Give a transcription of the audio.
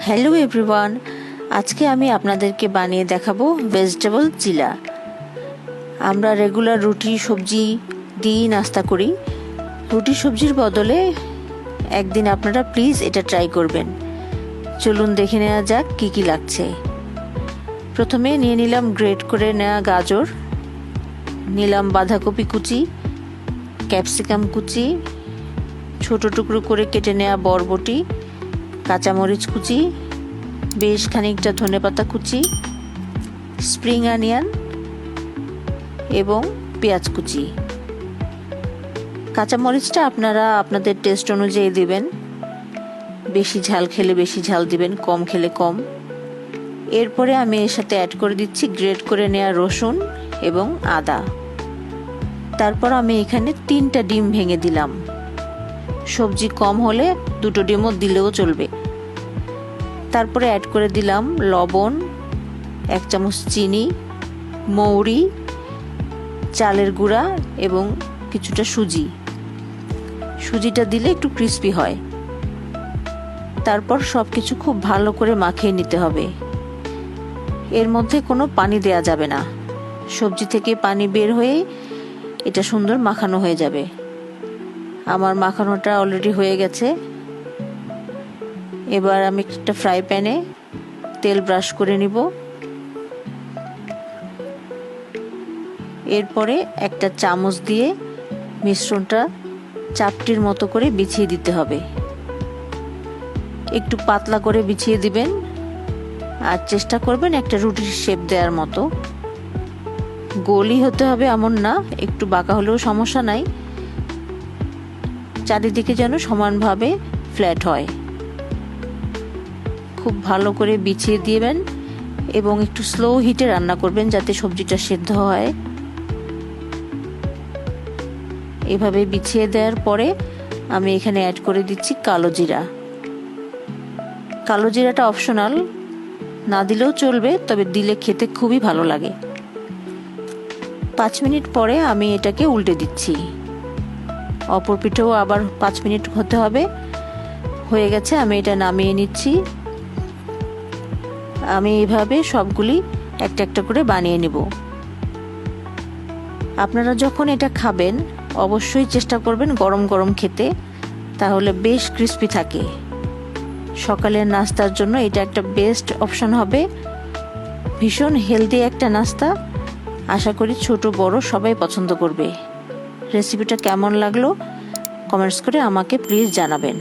Hello everyone, আজকে আমি আপনাদেরকে বানিয়ে দেখাবো ভেজিটেবল চিলা। আমরা রেগুলার রুটি সবজি দিয়েই নাস্তা করি। রুটি সবজির বদলে একদিন আপনারা প্লিজ এটা ট্রাই করবেন। চলুন দেখে নেওয়া যাক কি কি লাগছে। প্রথমে নিয়ে নিলাম গ্রেট করে নেওয়া গাজর, নিলাম বাঁধাকপি কুচি, ক্যাপসিকাম কুচি, ছোট টুকরো করে কেটে নেওয়া বরবটি, কাঁচামরিচ কুচি, বেশ খানিকটা ধনেপাতা কুচি, স্প্রিং অনিয়ন এবং পেঁয়াজ কুচি। কাঁচামরিচটা আপনারা আপনাদের টেস্ট অনুযায়ী দিবেন। বেশি ঝাল খেলে বেশি ঝাল দিবেন, কম খেলে কম। এরপরে আমি এর সাথে অ্যাড করে দিচ্ছি গ্রেট করে নেওয়া রসুন এবং আদা। তারপর আমি এখানে 3টা ডিম ভেঙে দিলাম। সবজি কম হলে 2টো ডিমও দিলেও চলবে। তারপরে অ্যাড করে দিলাম লবণ, 1 চামচ চিনি, মৌরি, চালের গুঁড়া এবং কিছুটা সুজি। সুজিটা দিলে একটু ক্রিস্পি হয়। তারপর সব কিছু খুব ভালো করে মাখিয়ে নিতে হবে। এর মধ্যে কোনো পানি দেয়া যাবে না। সবজি থেকে পানি বের হয়ে এটা সুন্দর মাখানো হয়ে যাবে। আমার মাখানোটা অলরেডি হয়ে গেছে। এবার আমি একটা ফ্রাই প্যানে তেল ব্রাশ করে নিব। এরপরে একটা চামচ দিয়ে মিশ্রণটা চাপটির মতো করে বিছিয়ে দিতে হবে। একটু পাতলা করে বিছিয়ে দিবেন আর চেষ্টা করবেন একটা রুটির শেপ দেওয়ার মতো। গোলই হতে হবে এমন না, একটু বাঁকা হলেও সমস্যা নাই। চারিদিকে যেন সমানভাবে ফ্ল্যাট হয়। খুব ভালো করে বিছিয়ে দিবেন এবং একটু স্লো হিটে রান্না করবেন যাতে সবজিটা সেদ্ধ হয়। এভাবে বিছিয়ে দেওয়ার পরে আমি এখানে অ্যাড করে দিচ্ছি কালো জিরা। কালো জিরাটা অপশনাল, না দিলেও চলবে, তবে দিলে খেতে খুবই ভালো লাগে। 5 মিনিট পরে আমি এটাকে উল্টে দিচ্ছি। অপর পিঠেও আবার 5 মিনিট হতে হবে। হয়ে গেছে, আমি এটা নামিয়ে নিচ্ছি। আমি এইভাবে সবগুলি একটা একটা করে বানিয়ে নেব। আপনারা যখন এটা খাবেন অবশ্যই চেষ্টা করবেন গরম গরম খেতে, তাহলে বেশ ক্রিস্পি থাকে। সকালের নাস্তার জন্য এটা একটা বেস্ট অপশন হবে। ভীষণ হেলদি একটা নাস্তা। আশা করি ছোট বড় সবাই পছন্দ করবে। রেসিপিটা কেমন লাগলো কমেন্টস করে আমাকে প্লিজ জানাবেন।